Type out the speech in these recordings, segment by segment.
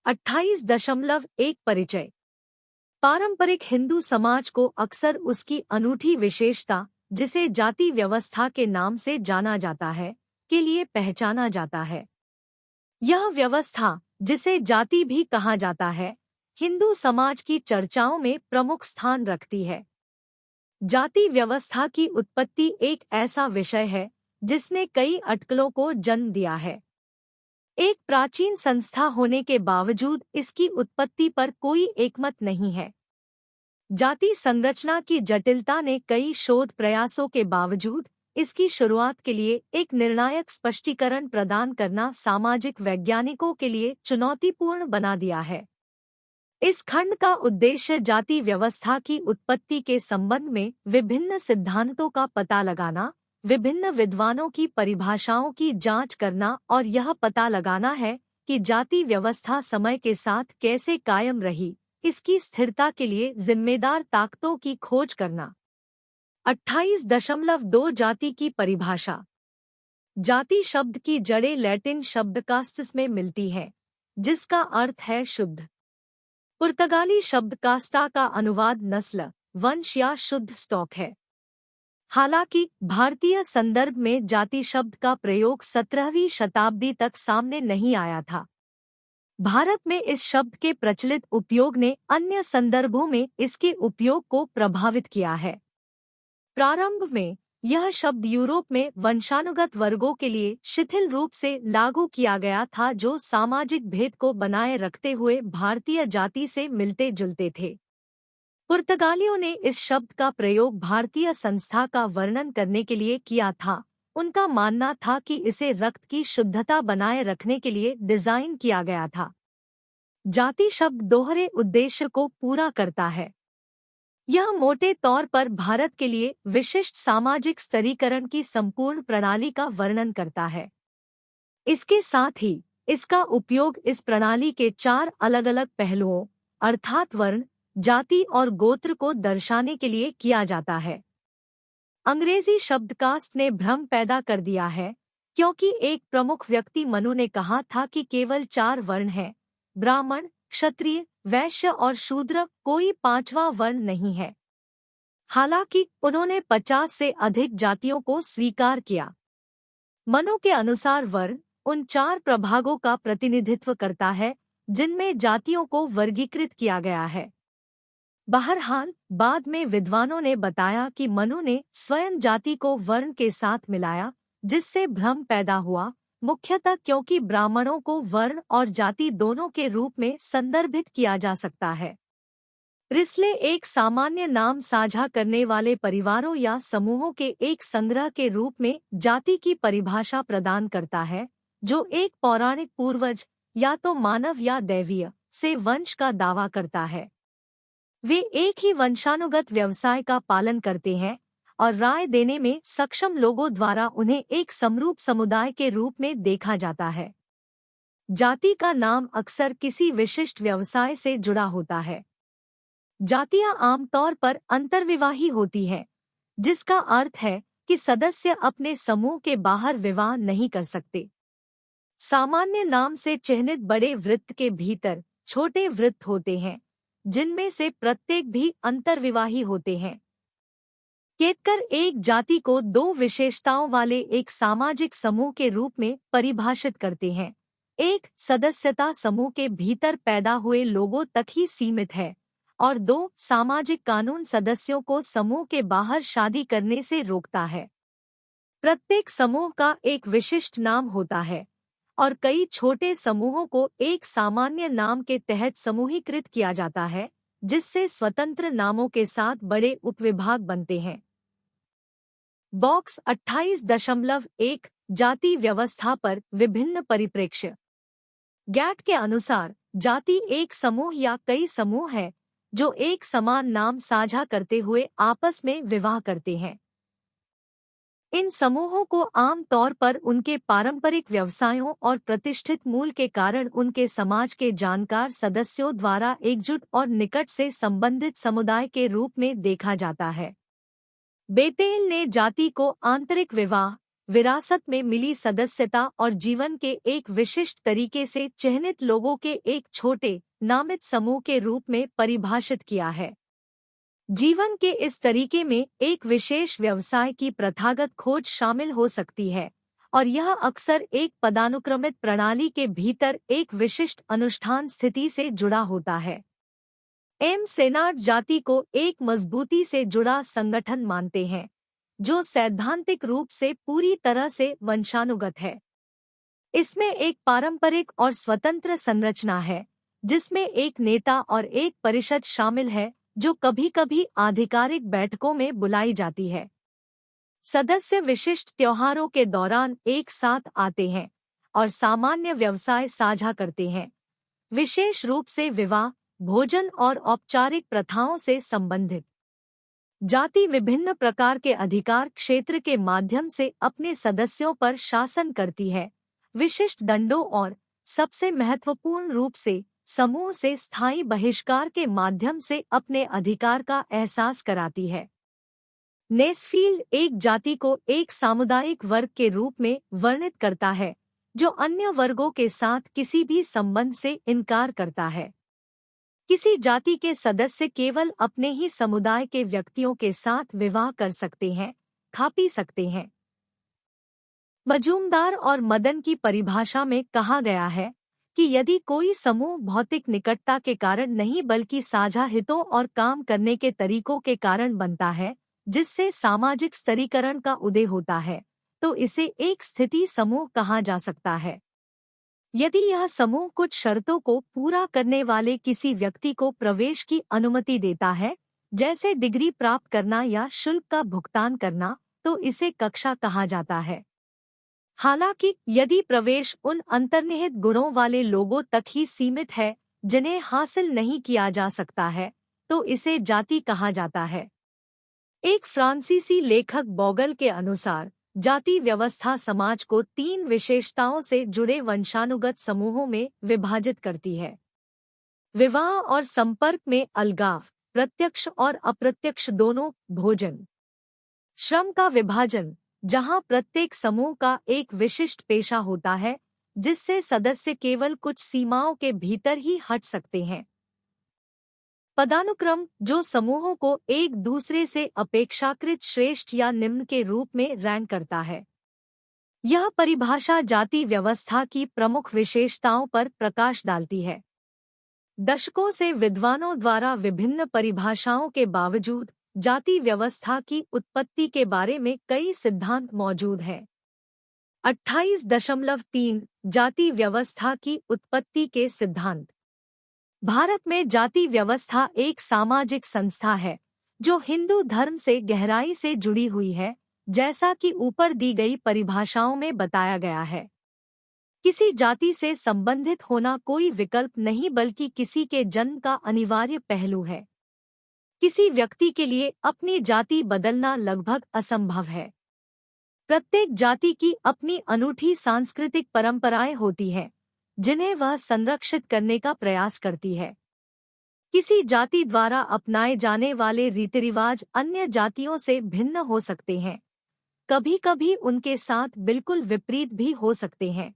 28.1 परिचय। पारंपरिक हिंदू समाज को अक्सर उसकी अनूठी विशेषता, जिसे जाति व्यवस्था के नाम से जाना जाता है, के लिए पहचाना जाता है। यह व्यवस्था, जिसे जाति भी कहा जाता है, हिंदू समाज की चर्चाओं में प्रमुख स्थान रखती है। जाति व्यवस्था की उत्पत्ति एक ऐसा विषय है जिसने कई अटकलों को जन्म दिया है। एक प्राचीन संस्था होने के बावजूद इसकी उत्पत्ति पर कोई एकमत नहीं है। जाति संरचना की जटिलता ने कई शोध प्रयासों के बावजूद इसकी शुरुआत के लिए एक निर्णायक स्पष्टीकरण प्रदान करना सामाजिक वैज्ञानिकों के लिए चुनौतीपूर्ण बना दिया है। इस खंड का उद्देश्य जाति व्यवस्था की उत्पत्ति के संबंध में विभिन्न सिद्धांतों का पता लगाना, विभिन्न विद्वानों की परिभाषाओं की जांच करना और यह पता लगाना है कि जाति व्यवस्था समय के साथ कैसे कायम रही, इसकी स्थिरता के लिए जिम्मेदार ताकतों की खोज करना। 28.2 जाति की परिभाषा। जाति शब्द की जड़ें लैटिन शब्द कास्टस में मिलती हैं, जिसका अर्थ है शुद्ध। पुर्तगाली शब्द कास्टा का अनुवाद नस्ल, वंश या शुद्ध स्टॉक है। हालांकि भारतीय संदर्भ में जाति शब्द का प्रयोग 17वीं शताब्दी तक सामने नहीं आया था। भारत में इस शब्द के प्रचलित उपयोग ने अन्य संदर्भों में इसके उपयोग को प्रभावित किया है। प्रारंभ में यह शब्द यूरोप में वंशानुगत वर्गों के लिए शिथिल रूप से लागू किया गया था, जो सामाजिक भेद को बनाए रखते हुए भारतीय जाति से मिलते जुलते थे। पुर्तगालियों ने इस शब्द का प्रयोग भारतीय संस्था का वर्णन करने के लिए किया था। उनका मानना था कि इसे रक्त की शुद्धता बनाए रखने के लिए डिजाइन किया गया था। जाति शब्द दोहरे उद्देश्य को पूरा करता है। यह मोटे तौर पर भारत के लिए विशिष्ट सामाजिक स्तरीकरण की संपूर्ण प्रणाली का वर्णन करता है। इसके साथ ही इसका उपयोग इस प्रणाली के 4 अलग-अलग पहलुओं अर्थात वर्ण, जाति और गोत्र को दर्शाने के लिए किया जाता है। अंग्रेजी शब्द कास्ट ने भ्रम पैदा कर दिया है, क्योंकि एक प्रमुख व्यक्ति मनु ने कहा था कि केवल 4 वर्ण हैं, ब्राह्मण, क्षत्रिय, वैश्य और शूद्र, कोई 5वां वर्ण नहीं है। हालांकि उन्होंने 50 से अधिक जातियों को स्वीकार किया। मनु के अनुसार वर्ण उन 4 प्रभागों का प्रतिनिधित्व करता है जिनमें जातियों को वर्गीकृत किया गया है। बहरहाल बाद में विद्वानों ने बताया कि मनु ने स्वयं जाति को वर्ण के साथ मिलाया, जिससे भ्रम पैदा हुआ, मुख्यतः क्योंकि ब्राह्मणों को वर्ण और जाति दोनों के रूप में संदर्भित किया जा सकता है। रिस्ले एक सामान्य नाम साझा करने वाले परिवारों या समूहों के एक संग्रह के रूप में जाति की परिभाषा प्रदान करता है, जो एक पौराणिक पूर्वज या तो मानव या दैवीय से वंश का दावा करता है। वे एक ही वंशानुगत व्यवसाय का पालन करते हैं और राय देने में सक्षम लोगों द्वारा उन्हें एक समरूप समुदाय के रूप में देखा जाता है। जाति का नाम अक्सर किसी विशिष्ट व्यवसाय से जुड़ा होता है। जातियां आमतौर पर अंतर्विवाही होती हैं, जिसका अर्थ है कि सदस्य अपने समूह के बाहर विवाह नहीं कर सकते। सामान्य नाम से चिह्नित बड़े वृत्त के भीतर छोटे वृत्त होते हैं, जिनमें से प्रत्येक भी अंतर्विवाही होते हैं। केतकर एक जाति को 2 विशेषताओं वाले एक सामाजिक समूह के रूप में परिभाषित करते हैं। एक, सदस्यता समूह के भीतर पैदा हुए लोगों तक ही सीमित है, और 2, सामाजिक कानून सदस्यों को समूह के बाहर शादी करने से रोकता है। प्रत्येक समूह का एक विशिष्ट नाम होता है और कई छोटे समूहों को एक सामान्य नाम के तहत समूहीकृत किया जाता है, जिससे स्वतंत्र नामों के साथ बड़े उपविभाग बनते हैं। बॉक्स 28.1 जाति व्यवस्था पर विभिन्न परिप्रेक्ष्य। गैट के अनुसार जाति एक समूह या कई समूह है जो एक समान नाम साझा करते हुए आपस में विवाह करते हैं। इन समूहों को आम तौर पर उनके पारंपरिक व्यवसायों और प्रतिष्ठित मूल के कारण उनके समाज के जानकार सदस्यों द्वारा एकजुट और निकट से संबंधित समुदाय के रूप में देखा जाता है। बेतेल ने जाति को आंतरिक विवाह, विरासत में मिली सदस्यता और जीवन के एक विशिष्ट तरीके से चिह्नित लोगों के एक छोटे, नामित समूह के रूप में परिभाषित किया है। जीवन के इस तरीके में एक विशेष व्यवसाय की प्रथागत खोज शामिल हो सकती है, और यह अक्सर एक पदानुक्रमित प्रणाली के भीतर एक विशिष्ट अनुष्ठान स्थिति से जुड़ा होता है। एम सेनार्ड जाति को एक मजबूती से जुड़ा संगठन मानते हैं, जो सैद्धांतिक रूप से पूरी तरह से वंशानुगत है। इसमें एक पारंपरिक और स्वतंत्र संरचना है, जिसमें एक नेता और एक परिषद शामिल है, जो कभी-कभी आधिकारिक बैठकों में बुलाई जाती है। सदस्य विशिष्ट त्योहारों के दौरान एक साथ आते हैं और सामान्य व्यवसाय साझा करते हैं, विशेष रूप से विवाह, भोजन और औपचारिक प्रथाओं से संबंधित। जाति विभिन्न प्रकार के अधिकार क्षेत्र के माध्यम से अपने सदस्यों पर शासन करती है, विशिष्ट दंडों और, सबसे महत्वपूर्ण रूप से, समूह से स्थायी बहिष्कार के माध्यम से अपने अधिकार का एहसास कराती है। नेस्फील्ड एक जाति को एक सामुदायिक वर्ग के रूप में वर्णित करता है, जो अन्य वर्गों के साथ किसी भी संबंध से इनकार करता है। किसी जाति के सदस्य केवल अपने ही समुदाय के व्यक्तियों के साथ विवाह कर सकते हैं, खा पी सकते हैं। मजूमदार और मदन की परिभाषा में कहा गया है कि यदि कोई समूह भौतिक निकटता के कारण नहीं बल्कि साझा हितों और काम करने के तरीकों के कारण बनता है, जिससे सामाजिक स्तरीकरण का उदय होता है, तो इसे एक स्थिति समूह कहा जा सकता है। यदि यह समूह कुछ शर्तों को पूरा करने वाले किसी व्यक्ति को प्रवेश की अनुमति देता है, जैसे डिग्री प्राप्त करना या शुल्क का भुगतान करना, तो इसे कक्षा कहा जाता है। हालांकि यदि प्रवेश उन अंतर्निहित गुणों वाले लोगों तक ही सीमित है जिन्हें हासिल नहीं किया जा सकता है, तो इसे जाति कहा जाता है। एक फ्रांसीसी लेखक बॉगल के अनुसार जाति व्यवस्था समाज को 3 विशेषताओं से जुड़े वंशानुगत समूहों में विभाजित करती है। विवाह और संपर्क में अलगाव, प्रत्यक्ष और अप्रत्यक्ष दोनों, भोजन, श्रम का विभाजन, जहां प्रत्येक समूह का एक विशिष्ट पेशा होता है जिससे सदस्य केवल कुछ सीमाओं के भीतर ही हट सकते हैं। पदानुक्रम, जो समूहों को एक दूसरे से अपेक्षाकृत श्रेष्ठ या निम्न के रूप में रैंक करता है। यह परिभाषा जाति व्यवस्था की प्रमुख विशेषताओं पर प्रकाश डालती है। दशकों से विद्वानों द्वारा विभिन्न परिभाषाओं के बावजूद जाति व्यवस्था की उत्पत्ति के बारे में कई सिद्धांत मौजूद हैं। 28.3 जाति व्यवस्था की उत्पत्ति के सिद्धांत। भारत में जाति व्यवस्था एक सामाजिक संस्था है जो हिंदू धर्म से गहराई से जुड़ी हुई है, जैसा कि ऊपर दी गई परिभाषाओं में बताया गया है। किसी जाति से संबंधित होना कोई विकल्प नहीं बल्कि किसी के जन्म का अनिवार्य पहलू है। किसी व्यक्ति के लिए अपनी जाति बदलना लगभग असंभव है। प्रत्येक जाति की अपनी अनूठी सांस्कृतिक परंपराएं होती हैं, जिन्हें वह संरक्षित करने का प्रयास करती है। किसी जाति द्वारा अपनाए जाने वाले रीतिरिवाज अन्य जातियों से भिन्न हो सकते हैं, कभी-कभी उनके साथ बिल्कुल विपरीत भी हो सकते हैं।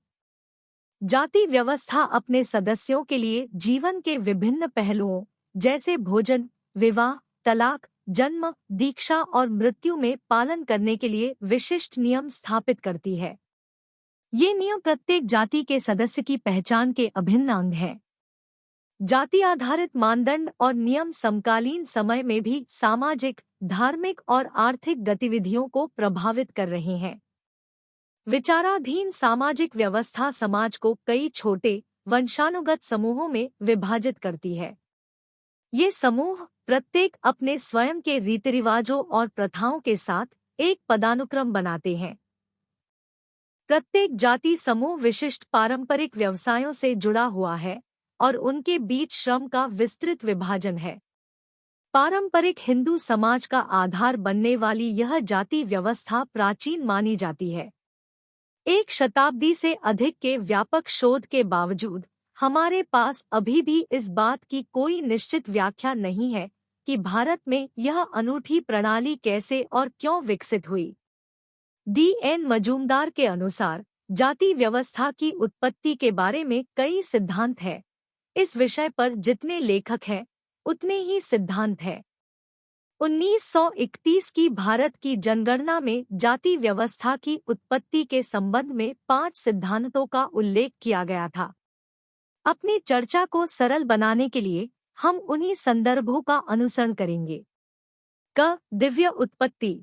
जाति व्यवस्था अपने सदस्यों के लिए जीवन के विभिन्न पहलुओं, जैसे भोजन, विवाह, तलाक, जन्म, दीक्षा और मृत्यु में पालन करने के लिए विशिष्ट नियम स्थापित करती है। ये नियम प्रत्येक जाति के सदस्य की पहचान के अभिन्न अंग हैं। जाति आधारित मानदंड और नियम समकालीन समय में भी सामाजिक, धार्मिक और आर्थिक गतिविधियों को प्रभावित कर रहे हैं। विचाराधीन सामाजिक व्यवस्था समाज को कई छोटे, वंशानुगत समूहों में विभाजित करती है। ये समूह प्रत्येक अपने स्वयं के रीतिरिवाजों और प्रथाओं के साथ एक पदानुक्रम बनाते हैं। प्रत्येक जाति समूह विशिष्ट पारंपरिक व्यवसायों से जुड़ा हुआ है और उनके बीच श्रम का विस्तृत विभाजन है। पारंपरिक हिंदू समाज का आधार बनने वाली यह जाति व्यवस्था प्राचीन मानी जाती है। 1 शताब्दी से अधिक के व्यापक शोध के बावजूद हमारे पास अभी भी इस बात की कोई निश्चित व्याख्या नहीं है कि भारत में यह अनूठी प्रणाली कैसे और क्यों विकसित हुई। D.N. मजूमदार के अनुसार जाति व्यवस्था की उत्पत्ति के बारे में कई सिद्धांत हैं। इस विषय पर जितने लेखक हैं उतने ही सिद्धांत हैं। 1931 की भारत की जनगणना में जाति व्यवस्था की उत्पत्ति के संबंध में 5 सिद्धांतों का उल्लेख किया गया था। अपनी चर्चा को सरल बनाने के लिए हम उन्हीं संदर्भों का अनुसरण करेंगे। दिव्य उत्पत्ति।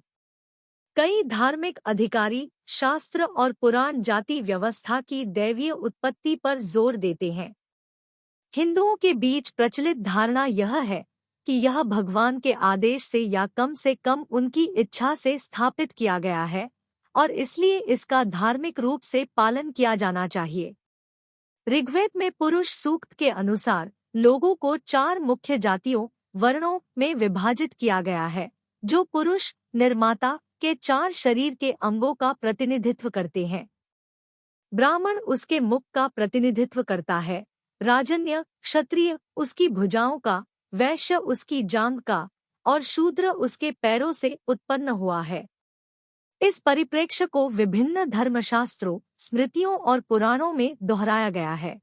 कई धार्मिक अधिकारी, शास्त्र और पुराण जाति व्यवस्था की दैवीय उत्पत्ति पर जोर देते हैं। हिंदुओं के बीच प्रचलित धारणा यह है कि यह भगवान के आदेश से या कम से कम उनकी इच्छा से स्थापित किया गया है और इसलिए इसका धार्मिक रूप से पालन किया जाना चाहिए। ऋग्वेद में पुरुष सूक्त के अनुसार लोगों को 4 मुख्य जातियों, वर्णों में विभाजित किया गया है, जो पुरुष निर्माता के 4 शरीर के अंगों का प्रतिनिधित्व करते हैं। ब्राह्मण उसके मुख का प्रतिनिधित्व करता है, राजन्य क्षत्रिय उसकी भुजाओं का, वैश्य उसकी जांघ का और शूद्र उसके पैरों से उत्पन्न हुआ है। इस परिप्रेक्ष्य को विभिन्न धर्मशास्त्रों, स्मृतियों और पुराणों में दोहराया गया है।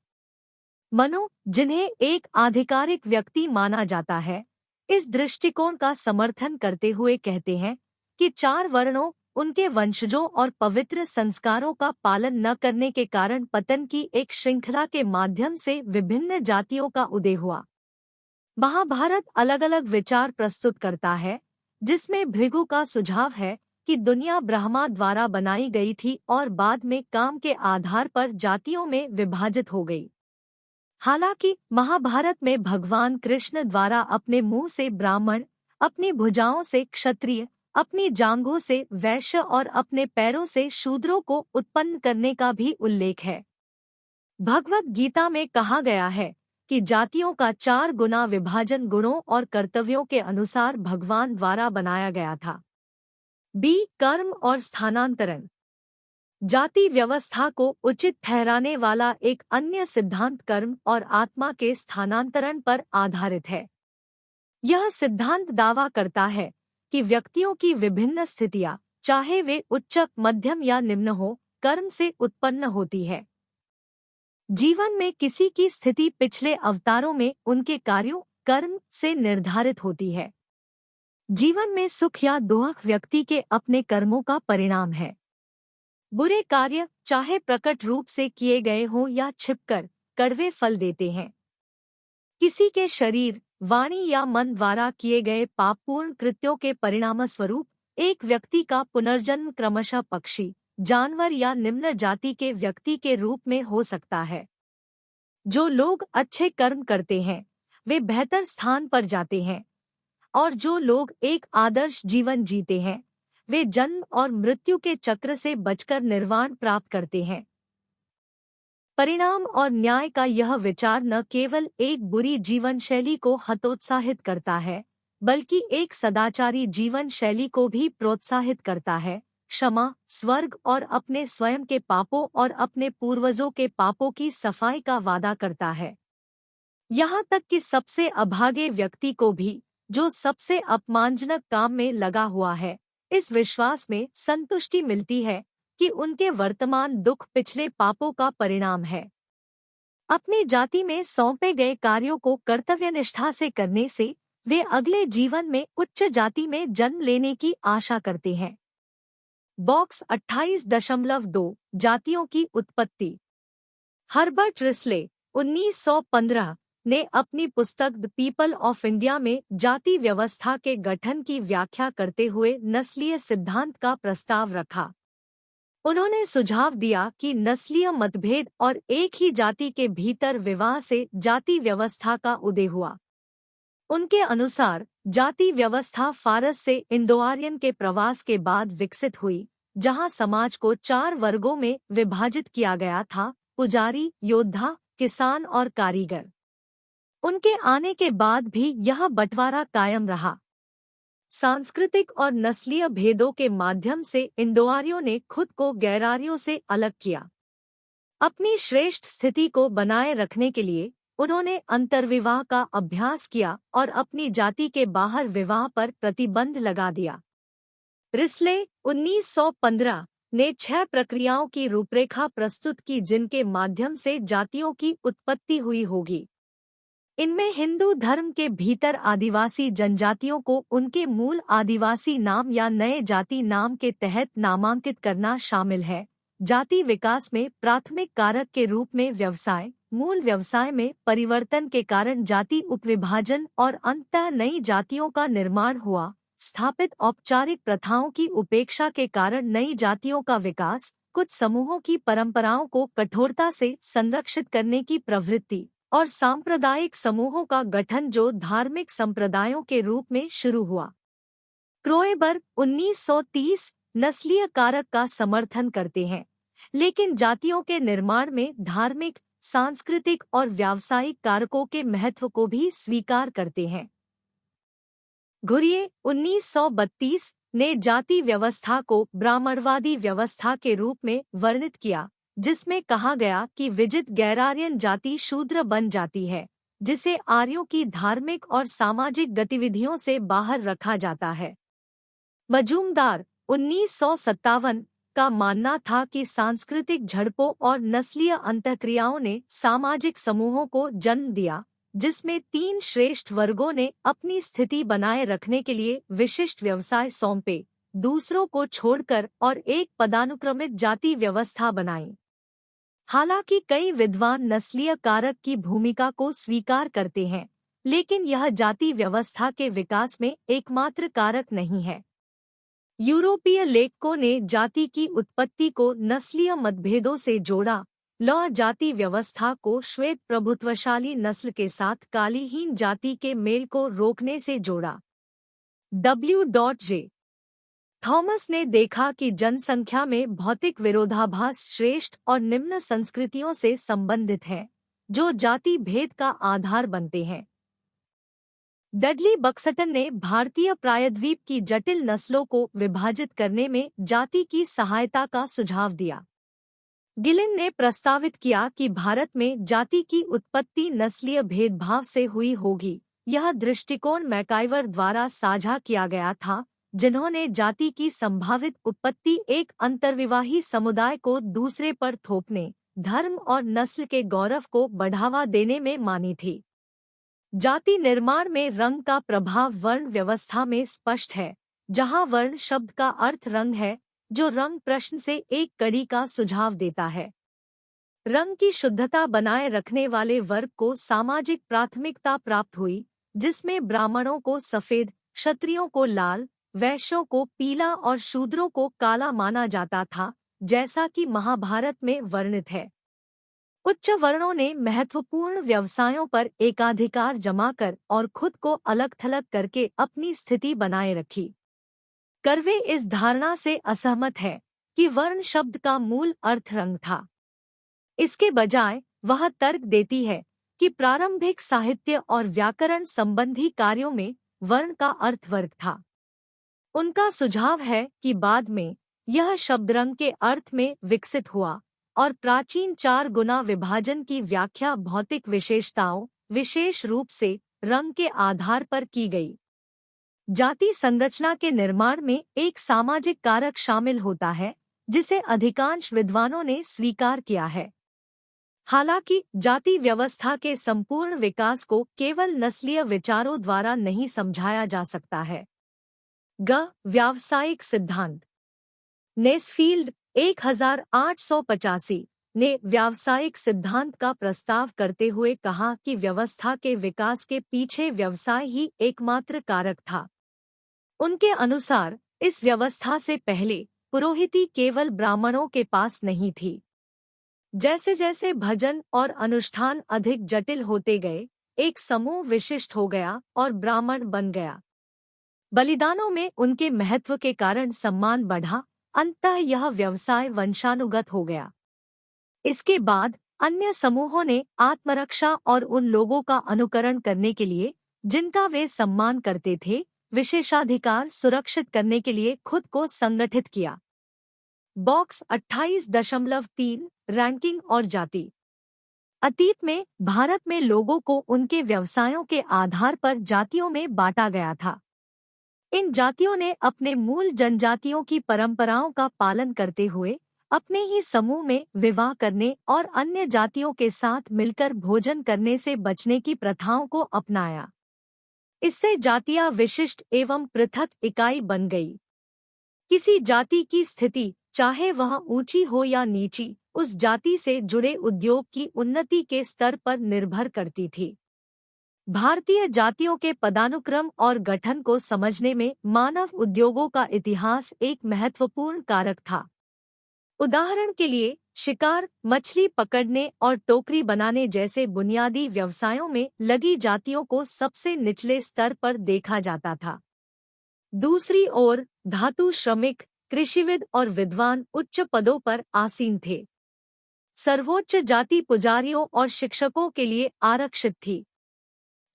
मनु, जिन्हें एक आधिकारिक व्यक्ति माना जाता है, इस दृष्टिकोण का समर्थन करते हुए कहते हैं कि 4 वर्णों, उनके वंशजों और पवित्र संस्कारों का पालन न करने के कारण पतन की एक श्रृंखला के माध्यम से विभिन्न जातियों का उदय हुआ। महाभारत अलग अलग विचार प्रस्तुत करता है, जिसमें भृगु का सुझाव है कि दुनिया ब्रह्मा द्वारा बनाई गई थी और बाद में काम के आधार पर जातियों में विभाजित हो गई। हालांकि महाभारत में भगवान कृष्ण द्वारा अपने मुंह से ब्राह्मण, अपनी भुजाओं से क्षत्रिय, अपनी जांघों से वैश्य और अपने पैरों से शूद्रों को उत्पन्न करने का भी उल्लेख है। भगवद गीता में कहा गया है कि जातियों का 4 गुना विभाजन गुणों और कर्तव्यों के अनुसार भगवान द्वारा बनाया गया था। कर्म और स्थानांतरण। जाति व्यवस्था को उचित ठहराने वाला एक अन्य सिद्धांत कर्म और आत्मा के स्थानांतरण पर आधारित है। यह सिद्धांत दावा करता है कि व्यक्तियों की विभिन्न स्थितियां, चाहे वे उच्च, मध्यम या निम्न हो, कर्म से उत्पन्न होती है। जीवन में किसी की स्थिति पिछले अवतारों में उनके कार्यों, कर्म से निर्धारित होती है। जीवन में सुख या दुख व्यक्ति के अपने कर्मों का परिणाम है। बुरे कार्य, चाहे प्रकट रूप से किए गए हों या छिपकर, कड़वे फल देते हैं। किसी के शरीर, वाणी या मन द्वारा किए गए पापपूर्ण कृत्यों के परिणामस्वरूप एक व्यक्ति का पुनर्जन्म क्रमशः पक्षी, जानवर या निम्न जाति के व्यक्ति के रूप में हो सकता है। जो लोग अच्छे कर्म करते हैं वे बेहतर स्थान पर जाते हैं और जो लोग एक आदर्श जीवन जीते हैं वे जन्म और मृत्यु के चक्र से बचकर निर्वाण प्राप्त करते हैं। परिणाम और न्याय का यह विचार न केवल एक बुरी जीवन शैली को हतोत्साहित करता है, बल्कि एक सदाचारी जीवन शैली को भी प्रोत्साहित करता है। क्षमा, स्वर्ग और अपने स्वयं के पापों और अपने पूर्वजों के पापों की सफाई का वादा करता है। यहाँ तक कि सबसे अभागे व्यक्ति को भी, जो सबसे अपमानजनक काम में लगा हुआ है, इस विश्वास में संतुष्टि मिलती है कि उनके वर्तमान दुख पिछले पापों का परिणाम है। अपनी जाति में सौंपे गए कार्यों को कर्तव्यनिष्ठा से करने से वे अगले जीवन में उच्च जाति में जन्म लेने की आशा करते हैं। बॉक्स 28.2 जातियों की उत्पत्ति। हर्बर्ट रिस्ले 1915 ने अपनी पुस्तक द पीपल ऑफ इंडिया में जाति व्यवस्था के गठन की व्याख्या करते हुए नस्लीय सिद्धांत का प्रस्ताव रखा। उन्होंने सुझाव दिया कि नस्लीय मतभेद और एक ही जाति के भीतर विवाह से जाति व्यवस्था का उदय हुआ। उनके अनुसार जाति व्यवस्था फारस से इंडो-आर्यन के प्रवास के बाद विकसित हुई, जहां समाज को 4 वर्गों में विभाजित किया गया था: पुजारी, योद्धा, किसान और कारीगर। उनके आने के बाद भी यह बंटवारा कायम रहा। सांस्कृतिक और नस्लीय भेदों के माध्यम से इंडो-आर्यों ने खुद को गैर-आर्यों से अलग किया। अपनी श्रेष्ठ स्थिति को बनाए रखने के लिए उन्होंने अंतर्विवाह का अभ्यास किया और अपनी जाति के बाहर विवाह पर प्रतिबंध लगा दिया। रिस्ले 1915 ने 6 प्रक्रियाओं की रूपरेखा प्रस्तुत की जिनके माध्यम से जातियों की उत्पत्ति हुई होगी। इनमें हिंदू धर्म के भीतर आदिवासी जनजातियों को उनके मूल आदिवासी नाम या नए जाति नाम के तहत नामांकित करना शामिल है। जाति विकास में प्राथमिक कारक के रूप में व्यवसाय, मूल व्यवसाय में परिवर्तन के कारण जाति उपविभाजन और अंततः नई जातियों का निर्माण हुआ। स्थापित औपचारिक प्रथाओं की उपेक्षा के कारण नई जातियों का विकास, कुछ समूहों की परंपराओं को कठोरता से संरक्षित करने की प्रवृत्ति और सांप्रदायिक समूहों का गठन जो धार्मिक संप्रदायों के रूप में शुरू हुआ। क्रोएबर्ग 1930 नस्लीय कारक का समर्थन करते हैं, लेकिन जातियों के निर्माण में धार्मिक, सांस्कृतिक और व्यावसायिक कारकों के महत्व को भी स्वीकार करते हैं। घुरिये 1932 ने जाति व्यवस्था को ब्राह्मणवादी व्यवस्था के रूप में वर्णित किया, जिसमें कहा गया कि विजित गैरार्यन जाति शूद्र बन जाती है, जिसे आर्यों की धार्मिक और सामाजिक गतिविधियों से बाहर रखा जाता है। मजूमदार 1957 का मानना था कि सांस्कृतिक झड़पों और नस्लीय अंतःक्रियाओं ने सामाजिक समूहों को जन्म दिया, जिसमें 3 श्रेष्ठ वर्गों ने अपनी स्थिति बनाए रखने के लिए विशिष्ट व्यवसाय सौंपे, दूसरों को छोड़कर, और एक पदानुक्रमित जाति व्यवस्था बनाई। हालांकि कई विद्वान नस्लीय कारक की भूमिका को स्वीकार करते हैं, लेकिन यह जाति व्यवस्था के विकास में एकमात्र कारक नहीं है। यूरोपीय लेखकों ने जाति की उत्पत्ति को नस्लीय मतभेदों से जोड़ा, लौ जाति व्यवस्था को श्वेत प्रभुत्वशाली नस्ल के साथ कालीहीन जाति के मेल को रोकने से जोड़ा। W.J. थॉमस ने देखा कि जनसंख्या में भौतिक विरोधाभास श्रेष्ठ और निम्न संस्कृतियों से संबंधित हैं, जो जाति भेद का आधार बनते हैं। डडली बक्सटन ने भारतीय प्रायद्वीप की जटिल नस्लों को विभाजित करने में जाति की सहायता का सुझाव दिया। गिलिन ने प्रस्तावित किया कि भारत में जाति की उत्पत्ति नस्लीय भेदभाव से हुई होगी। यह दृष्टिकोण मैकाइवर द्वारा साझा किया गया था, जिन्होंने जाति की संभावित उत्पत्ति एक अंतर्विवाही समुदाय को दूसरे पर थोपने, धर्म और नस्ल के गौरव को बढ़ावा देने में मानी थी। जाति निर्माण में रंग का प्रभाव वर्ण व्यवस्था में स्पष्ट है, जहां वर्ण शब्द का अर्थ रंग है, जो रंग प्रश्न से एक कड़ी का सुझाव देता है। रंग की शुद्धता बनाए रखने वाले वर्ग को सामाजिक प्राथमिकता प्राप्त हुई, जिसमें ब्राह्मणों को सफेद, क्षत्रियों को लाल, वैश्यों को पीला और शूद्रों को काला माना जाता था, जैसा कि महाभारत में वर्णित है। उच्च वर्णों ने महत्वपूर्ण व्यवसायों पर एकाधिकार जमाकर और खुद को अलग-थलग करके अपनी स्थिति बनाए रखी। कर्वे इस धारणा से असहमत है कि वर्ण शब्द का मूल अर्थ रंग था। इसके बजाय वह तर्क देती है कि प्रारंभिक साहित्य और व्याकरण संबंधी कार्यों में वर्ण का अर्थ वर्ग था। उनका सुझाव है कि बाद में यह शब्द रंग के अर्थ में विकसित हुआ और प्राचीन 4 गुना विभाजन की व्याख्या भौतिक विशेषताओं, विशेष रूप से रंग के आधार पर की गई। जाति संरचना के निर्माण में एक सामाजिक कारक शामिल होता है, जिसे अधिकांश विद्वानों ने स्वीकार किया है। हालांकि जाति व्यवस्था के संपूर्ण विकास को केवल नस्लीय विचारों द्वारा नहीं समझाया जा सकता है। व्यावसायिक सिद्धांत। नेसफील्ड 1885 ने व्यावसायिक सिद्धांत का प्रस्ताव करते हुए कहा कि व्यवस्था के विकास के पीछे व्यवसाय ही एकमात्र कारक था। उनके अनुसार इस व्यवस्था से पहले पुरोहिती केवल ब्राह्मणों के पास नहीं थी। जैसे जैसे भजन और अनुष्ठान अधिक जटिल होते गए, एक समूह विशिष्ट हो गया और ब्राह्मण बन गया। बलिदानों में उनके महत्व के कारण सम्मान बढ़ा, अंततः यह व्यवसाय वंशानुगत हो गया। इसके बाद अन्य समूहों ने आत्मरक्षा और उन लोगों का अनुकरण करने के लिए जिनका वे सम्मान करते थे, विशेषाधिकार सुरक्षित करने के लिए खुद को संगठित किया। बॉक्स 28.3 रैंकिंग और जाति। अतीत में भारत में लोगों को उनके व्यवसायों के आधार पर जातियों में बांटा गया था। इन जातियों ने अपने मूल जनजातियों की परंपराओं का पालन करते हुए अपने ही समूह में विवाह करने और अन्य जातियों के साथ मिलकर भोजन करने से बचने की प्रथाओं को अपनाया। इससे जातियां विशिष्ट एवं पृथक इकाई बन गई। किसी जाति की स्थिति, चाहे वह ऊंची हो या नीची, उस जाति से जुड़े उद्योग की उन्नति के स्तर पर निर्भर करती थी। भारतीय जातियों के पदानुक्रम और गठन को समझने में मानव उद्योगों का इतिहास एक महत्वपूर्ण कारक था। उदाहरण के लिए शिकार, मछली पकड़ने और टोकरी बनाने जैसे बुनियादी व्यवसायों में लगी जातियों को सबसे निचले स्तर पर देखा जाता था। दूसरी ओर धातु श्रमिक, कृषिविद और विद्वान उच्च पदों पर आसीन थे। सर्वोच्च जाति पुजारियों और शिक्षकों के लिए आरक्षित थी।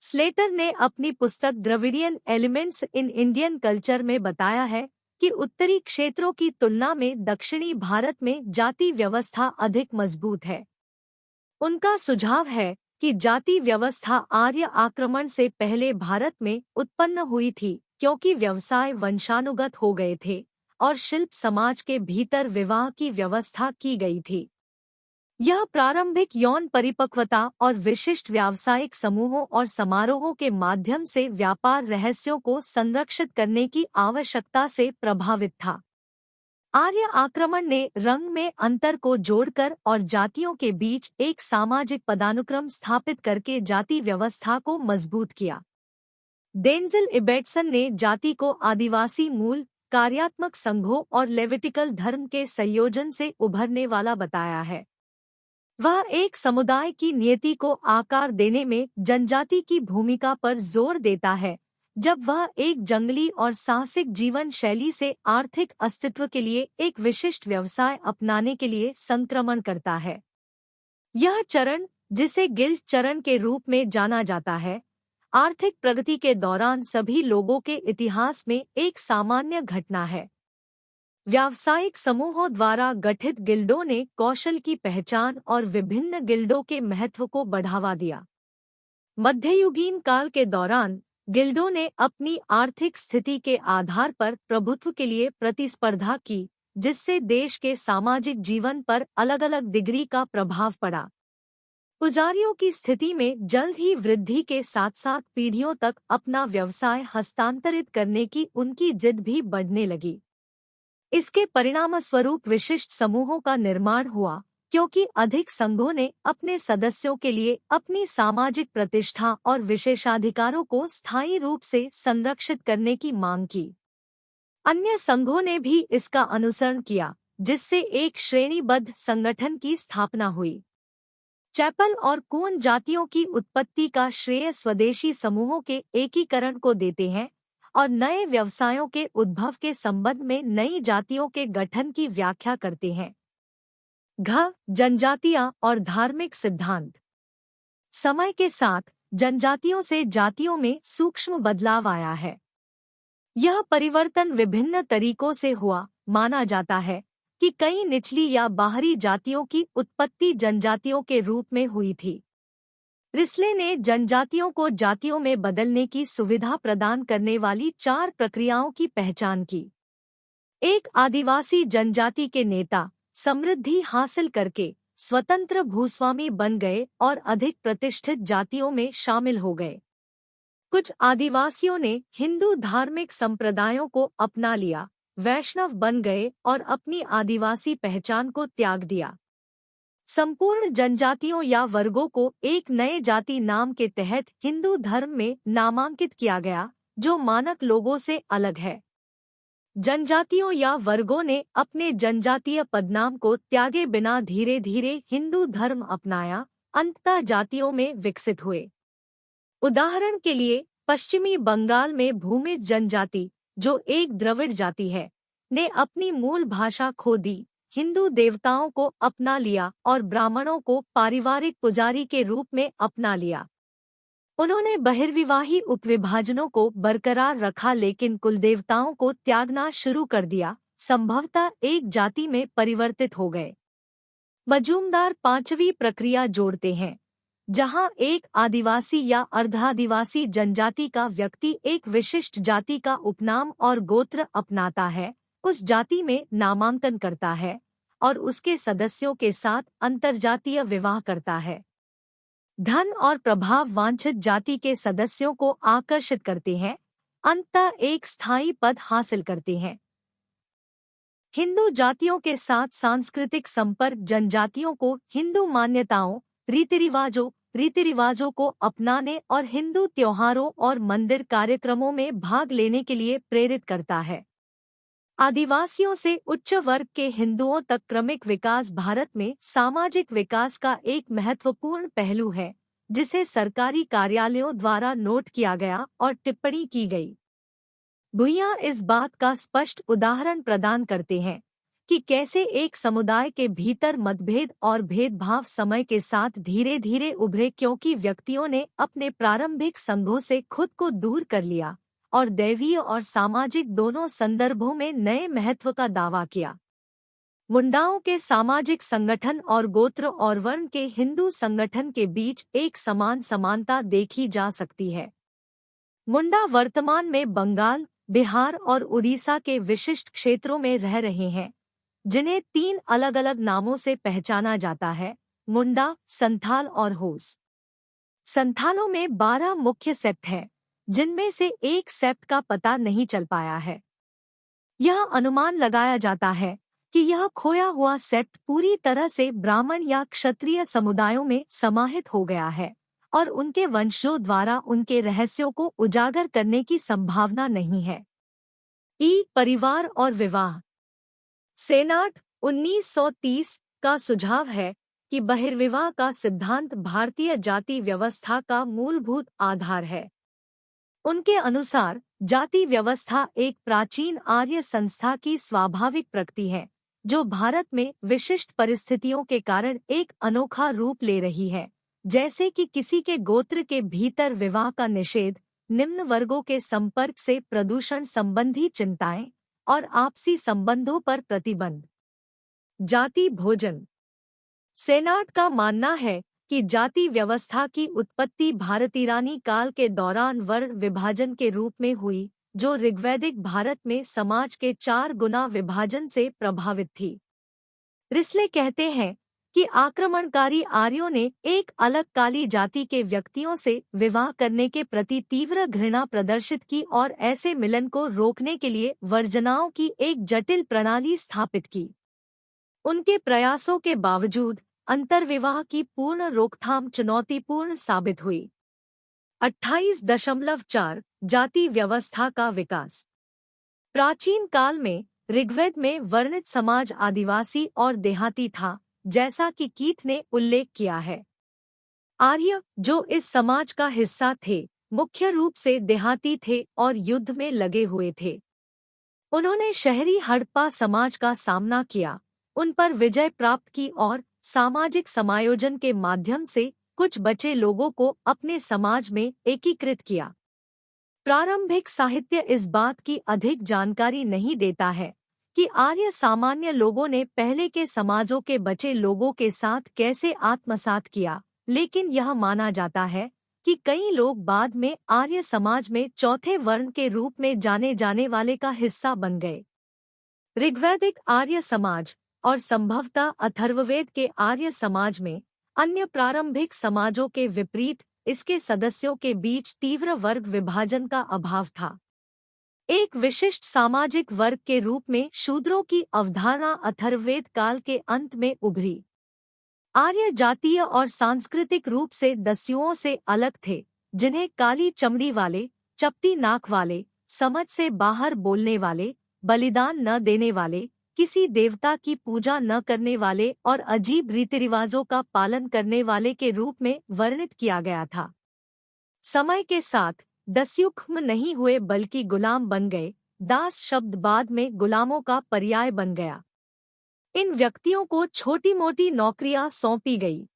स्लेटर ने अपनी पुस्तक Dravidian elements in Indian culture में बताया है कि उत्तरी क्षेत्रों की तुलना में दक्षिणी भारत में जाति व्यवस्था अधिक मजबूत है। उनका सुझाव है कि जाति व्यवस्था आर्य आक्रमण से पहले भारत में उत्पन्न हुई थी, क्योंकि व्यवसाय वंशानुगत हो गए थे और शिल्प समाज के भीतर विवाह की व्यवस्था की गई थी। यह प्रारंभिक यौन परिपक्वता और विशिष्ट व्यावसायिक समूहों और समारोहों के माध्यम से व्यापार रहस्यों को संरक्षित करने की आवश्यकता से प्रभावित था। आर्य आक्रमण ने रंग में अंतर को जोड़कर और जातियों के बीच एक सामाजिक पदानुक्रम स्थापित करके जाति व्यवस्था को मजबूत किया। डेंजिल इबेटसन ने जाति को आदिवासी मूल, कार्यात्मक संघों और लेविटिकल धर्म के संयोजन से उभरने वाला बताया है। वह एक समुदाय की नियति को आकार देने में जनजाति की भूमिका पर जोर देता है, जब वह एक जंगली और साहसिक जीवन शैली से आर्थिक अस्तित्व के लिए एक विशिष्ट व्यवसाय अपनाने के लिए संक्रमण करता है। यह चरण, जिसे गिल्ड चरण के रूप में जाना जाता है, आर्थिक प्रगति के दौरान सभी लोगों के इतिहास में एक सामान्य घटना है। व्यावसायिक समूहों द्वारा गठित गिल्डों ने कौशल की पहचान और विभिन्न गिल्डों के महत्व को बढ़ावा दिया। मध्ययुगीन काल के दौरान गिल्डों ने अपनी आर्थिक स्थिति के आधार पर प्रभुत्व के लिए प्रतिस्पर्धा की, जिससे देश के सामाजिक जीवन पर अलग-अलग डिग्री का प्रभाव पड़ा। पुजारियों की स्थिति में जल्द ही वृद्धि के साथ-साथ पीढ़ियों तक अपना व्यवसाय हस्तांतरित करने की उनकी जिद भी बढ़ने लगी। इसके परिणामस्वरूप विशिष्ट समूहों का निर्माण हुआ, क्योंकि अधिक संघों ने अपने सदस्यों के लिए अपनी सामाजिक प्रतिष्ठा और विशेषाधिकारों को स्थायी रूप से संरक्षित करने की मांग की। अन्य संघों ने भी इसका अनुसरण किया, जिससे एक श्रेणीबद्ध संगठन की स्थापना हुई। चैपल और कून जातियों की उत्पत्ति का श्रेय स्वदेशी समूहों के एकीकरण को देते हैं और नए व्यवसायों के उद्भव के संबंध में नई जातियों के गठन की व्याख्या करते हैं। जनजातियां और धार्मिक सिद्धांत। समय के साथ जनजातियों से जातियों में सूक्ष्म बदलाव आया है। यह परिवर्तन विभिन्न तरीकों से हुआ। माना जाता है कि कई निचली या बाहरी जातियों की उत्पत्ति जनजातियों के रूप में हुई थी। रिस्ले ने जनजातियों को जातियों में बदलने की सुविधा प्रदान करने वाली 4 प्रक्रियाओं की पहचान की। एक आदिवासी जनजाति के नेता समृद्धि हासिल करके स्वतंत्र भूस्वामी बन गए और अधिक प्रतिष्ठित जातियों में शामिल हो गए। कुछ आदिवासियों ने हिंदू धार्मिक संप्रदायों को अपना लिया, वैष्णव बन गए और अपनी आदिवासी पहचान को त्याग दिया। संपूर्ण जनजातियों या वर्गों को एक नए जाति नाम के तहत हिंदू धर्म में नामांकित किया गया, जो मानक लोगों से अलग है। जनजातियों या वर्गों ने अपने जनजातीय पदनाम को त्यागे बिना धीरे धीरे हिंदू धर्म अपनाया, अंततः जातियों में विकसित हुए। उदाहरण के लिए पश्चिमी बंगाल में भूमिज जनजाति, जो एक द्रविड़ जाति है, ने अपनी मूल भाषा खो दी, हिंदू देवताओं को अपना लिया और ब्राह्मणों को पारिवारिक पुजारी के रूप में अपना लिया। उन्होंने बहिर्विवाही उपविभाजनों को बरकरार रखा, लेकिन कुलदेवताओं को त्यागना शुरू कर दिया, संभवतः एक जाति में परिवर्तित हो गए। मजूमदार 5वीं प्रक्रिया जोड़ते हैं। जहां एक आदिवासी या अर्धादिवासी जनजाति का व्यक्ति एक विशिष्ट जाति का उपनाम और गोत्र अपनाता है, उस जाति में नामांकन करता है और उसके सदस्यों के साथ अंतर्जातीय विवाह करता है। धन और प्रभाव वांछित जाति के सदस्यों को आकर्षित करते हैं, अंततः एक स्थायी पद हासिल करते हैं। हिंदू जातियों के साथ सांस्कृतिक संपर्क जनजातियों को हिंदू मान्यताओं, रीति रिवाजों को अपनाने और हिंदू त्योहारों और मंदिर कार्यक्रमों में भाग लेने के लिए प्रेरित करता है। आदिवासियों से उच्च वर्ग के हिंदुओं तक क्रमिक विकास भारत में सामाजिक विकास का एक महत्वपूर्ण पहलू है, जिसे सरकारी कार्यालयों द्वारा नोट किया गया और टिप्पणी की गई। भुइयां इस बात का स्पष्ट उदाहरण प्रदान करते हैं कि कैसे एक समुदाय के भीतर मतभेद और भेदभाव समय के साथ धीरे धीरे उभरे, क्योंकि व्यक्तियों ने अपने प्रारंभिक संघों से खुद को दूर कर लिया और दैवीय और सामाजिक दोनों संदर्भों में नए महत्व का दावा किया। मुंडाओं के सामाजिक संगठन और गोत्र और वर्ण के हिंदू संगठन के बीच एक समान समानता देखी जा सकती है। मुंडा वर्तमान में बंगाल, बिहार और उड़ीसा के विशिष्ट क्षेत्रों में रह रहे हैं, जिन्हें 3 अलग-अलग नामों से पहचाना जाता है: मुंडा, संथाल और होस। संथालों में 12 मुख्य सेप्ट हैं, जिनमें से एक सेप्ट का पता नहीं चल पाया है। यह अनुमान लगाया जाता है कि यह खोया हुआ सेप्ट पूरी तरह से ब्राह्मण या क्षत्रिय समुदायों में समाहित हो गया है और उनके वंशजों द्वारा उनके रहस्यों को उजागर करने की संभावना नहीं है। परिवार और विवाह। सेनाट 1930 का सुझाव है कि बहिर्विवाह का सिद्धांत भारतीय जाति व्यवस्था का मूलभूत आधार है। उनके अनुसार जाति व्यवस्था एक प्राचीन आर्य संस्था की स्वाभाविक प्रकृति है, जो भारत में विशिष्ट परिस्थितियों के कारण एक अनोखा रूप ले रही है, जैसे कि किसी के गोत्र के भीतर विवाह का निषेध, निम्न वर्गों के संपर्क से प्रदूषण संबंधी चिंताएं और आपसी संबंधों पर प्रतिबंध। जाति भोजन। सेनाट का मानना है कि जाति व्यवस्था की उत्पत्ति भारतीरानी काल के दौरान वर्ण विभाजन के रूप में हुई, जो ऋग्वैदिक भारत में समाज के 4 गुना विभाजन से प्रभावित थी। रिस्ले कहते हैं कि आक्रमणकारी आर्यों ने एक अलग काली जाति के व्यक्तियों से विवाह करने के प्रति तीव्र घृणा प्रदर्शित की और ऐसे मिलन को रोकने के लिए वर्जनाओं की एक जटिल प्रणाली स्थापित की। उनके प्रयासों के बावजूद अंतर्विवाह की पूर्ण रोकथाम चुनौतीपूर्ण साबित हुई। 28.4 जाति व्यवस्था का विकास। प्राचीन काल में ऋग्वेद में वर्णित समाज आदिवासी और देहाती था, जैसा कि कीथ ने उल्लेख किया है। आर्य, जो इस समाज का हिस्सा थे, मुख्य रूप से देहाती थे और युद्ध में लगे हुए थे। उन्होंने शहरी हड़प्पा समाज का सामना किया, उन पर विजय प्राप्त की और सामाजिक समायोजन के माध्यम से कुछ बचे लोगों को अपने समाज में एकीकृत किया। प्रारंभिक साहित्य इस बात की अधिक जानकारी नहीं देता है कि आर्य सामान्य लोगों ने पहले के समाजों के बचे लोगों के साथ कैसे आत्मसात किया, लेकिन यह माना जाता है कि कई लोग बाद में आर्य समाज में चौथे वर्ण के रूप में जाने जाने वाले का हिस्सा बन गए। ऋग्वैदिक आर्य समाज और संभवतः अथर्ववेद के आर्य समाज में अन्य प्रारंभिक समाजों के विपरीत इसके सदस्यों के बीच तीव्र वर्ग विभाजन का अभाव था। एक विशिष्ट सामाजिक वर्ग के रूप में शूद्रों की अवधारणा अथर्ववेद काल के अंत में उभरी। आर्य जातीय और सांस्कृतिक रूप से दस्युओं से अलग थे, जिन्हें काली चमड़ी वाले, चपटी नाक वाले, समझ से बाहर बोलने वाले, बलिदान न देने वाले, किसी देवता की पूजा न करने वाले और अजीब रीतिरिवाजों का पालन करने वाले के रूप में वर्णित किया गया था। समय के साथ दस्यु खत्म नहीं हुए बल्कि गुलाम बन गए। दास शब्द बाद में गुलामों का पर्याय बन गया। इन व्यक्तियों को छोटी मोटी नौकरियां सौंपी गई।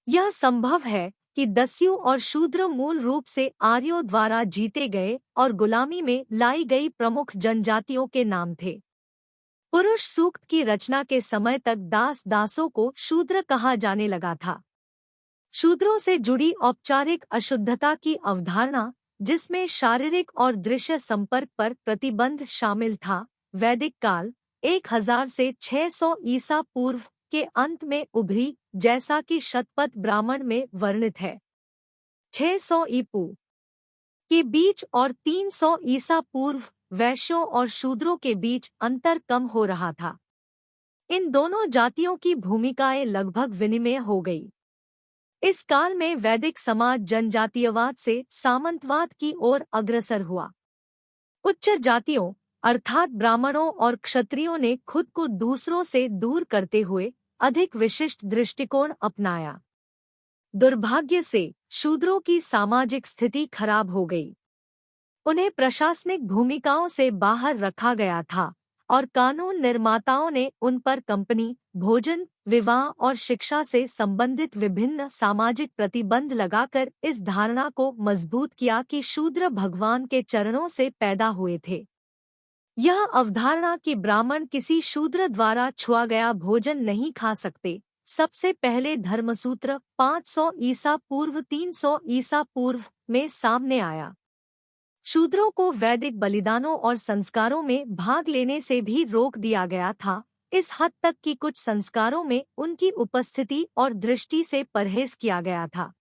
यह संभव है कि दस्यु और शूद्र मूल रूप से आर्यों द्वारा जीते गए और गुलामी में लाई गई प्रमुख जनजातियों के नाम थे। पुरुष सूक्त की रचना के समय तक दास दासों को शूद्र कहा जाने लगा था। शूद्रों से जुड़ी औपचारिक अशुद्धता की अवधारणा, जिसमें शारीरिक और दृश्य संपर्क पर प्रतिबंध शामिल था, वैदिक काल 1000 से 600 ईसा पूर्व के अंत में उभरी, जैसा कि शतपथ ब्राह्मण में वर्णित है। 600 ईपू के बीच और 300 ईसा पूर्व वैश्यों और शूद्रों के बीच अंतर कम हो रहा था। इन दोनों जातियों की भूमिकाएं लगभग विनिमय हो गई। इस काल में वैदिक समाज जनजातीयवाद से सामंतवाद की ओर अग्रसर हुआ। उच्च जातियों अर्थात ब्राह्मणों और क्षत्रियों ने खुद को दूसरों से दूर करते हुए अधिक विशिष्ट दृष्टिकोण अपनाया। दुर्भाग्य से शूद्रों की सामाजिक स्थिति खराब हो गई। उन्हें प्रशासनिक भूमिकाओं से बाहर रखा गया था और कानून निर्माताओं ने उन पर कंपनी, भोजन, विवाह और शिक्षा से संबंधित विभिन्न सामाजिक प्रतिबंध लगाकर इस धारणा को मजबूत किया कि शूद्र भगवान के चरणों से पैदा हुए थे। यह अवधारणा कि ब्राह्मण किसी शूद्र द्वारा छुआ गया भोजन नहीं खा सकते, सबसे पहले धर्मसूत्र 500 ईसा पूर्व 300 ईसा पूर्व में सामने आया। शूद्रों को वैदिक बलिदानों और संस्कारों में भाग लेने से भी रोक दिया गया था, इस हद तक कि कुछ संस्कारों में उनकी उपस्थिति और दृष्टि से परहेज किया गया था।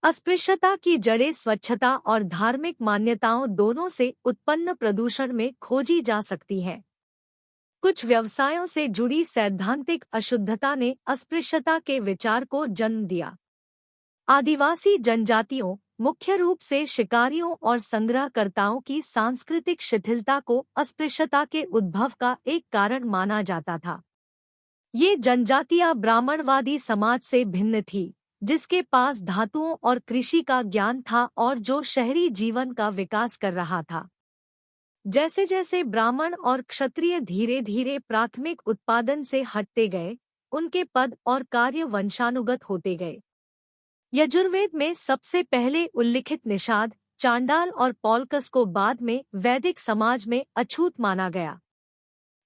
अस्पृश्यता की जड़ें स्वच्छता और धार्मिक मान्यताओं दोनों से उत्पन्न प्रदूषण में खोजी जा सकती हैं। कुछ व्यवसायों से जुड़ी सैद्धांतिक अशुद्धता ने अस्पृश्यता के विचार को जन्म दिया। आदिवासी जनजातियों, मुख्य रूप से शिकारियों और संग्रहकर्ताओं की सांस्कृतिक शिथिलता को अस्पृश्यता के उद्भव का एक कारण माना जाता था। ये जनजातियां ब्राह्मणवादी समाज से भिन्न थी, जिसके पास धातुओं और कृषि का ज्ञान था और जो शहरी जीवन का विकास कर रहा था। जैसे जैसे ब्राह्मण और क्षत्रिय धीरे धीरे प्राथमिक उत्पादन से हटते गए, उनके पद और कार्य वंशानुगत होते गए। यजुर्वेद में सबसे पहले उल्लिखित निषाद, चांडाल और पौलकस को बाद में वैदिक समाज में अछूत माना गया।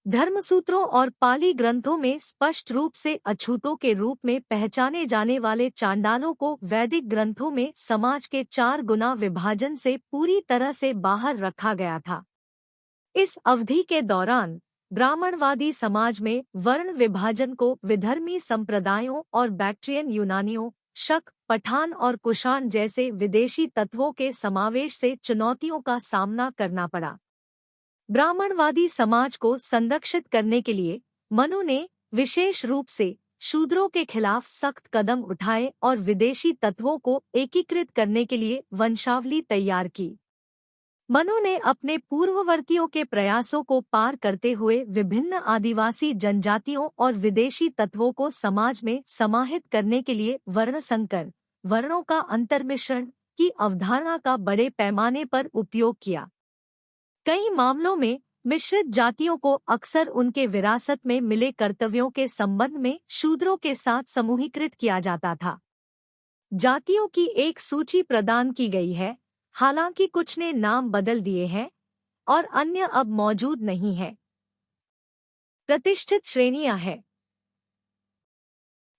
धर्मसूत्रों और पाली ग्रंथों में स्पष्ट रूप से अछूतों के रूप में पहचाने जाने वाले चांडालों को वैदिक ग्रंथों में समाज के 4 गुना विभाजन से पूरी तरह से बाहर रखा गया था। इस अवधि के दौरान ब्राह्मणवादी समाज में वर्ण विभाजन को विधर्मी संप्रदायों और बैक्ट्रियन यूनानियों, शक, पठान और कुषाण जैसे विदेशी तत्वों के समावेश से चुनौतियों का सामना करना पड़ा। ब्राह्मणवादी समाज को संरक्षित करने के लिए मनु ने विशेष रूप से शूद्रों के खिलाफ सख्त कदम उठाए और विदेशी तत्वों को एकीकृत करने के लिए वंशावली तैयार की। मनु ने अपने पूर्ववर्तियों के प्रयासों को पार करते हुए विभिन्न आदिवासी जनजातियों और विदेशी तत्वों को समाज में समाहित करने के लिए वर्ण संकर, वर्णों का अंतर्मिश्रण की अवधारणा का बड़े पैमाने पर उपयोग किया। कई मामलों में मिश्रित जातियों को अक्सर उनके विरासत में मिले कर्तव्यों के संबंध में शूद्रों के साथ समूहीकृत किया जाता था। जातियों की एक सूची प्रदान की गई है, हालांकि कुछ ने नाम बदल दिए हैं और अन्य अब मौजूद नहीं है। प्रतिष्ठित श्रेणियां हैं।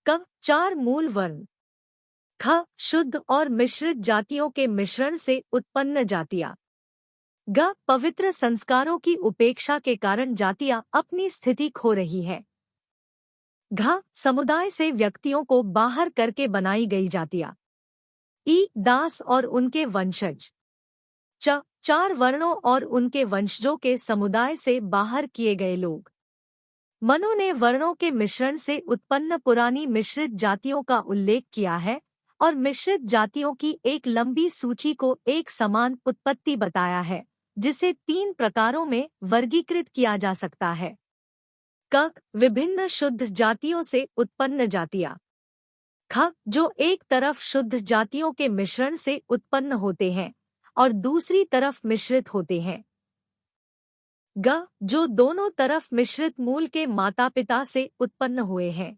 क 4 मूल वर्ण। ख शुद्ध और मिश्रित जातियों के मिश्रण से उत्पन्न जातियां। ग पवित्र संस्कारों की उपेक्षा के कारण जातियां अपनी स्थिति खो रही है। घ समुदाय से व्यक्तियों को बाहर करके बनाई गई जातियां। ई दास और उनके वंशज। च 4 वर्णों और उनके वंशजों के समुदाय से बाहर किए गए लोग। मनु ने वर्णों के मिश्रण से उत्पन्न पुरानी मिश्रित जातियों का उल्लेख किया है और मिश्रित जातियों की एक लंबी सूची को एक समान उत्पत्ति बताया है, जिसे 3 प्रकारों में वर्गीकृत किया जा सकता है। क विभिन्न शुद्ध जातियों से उत्पन्न जातियां। ख जो एक तरफ शुद्ध जातियों के मिश्रण से उत्पन्न होते हैं और दूसरी तरफ मिश्रित होते हैं। ग जो दोनों तरफ मिश्रित मूल के माता पिता से उत्पन्न हुए हैं।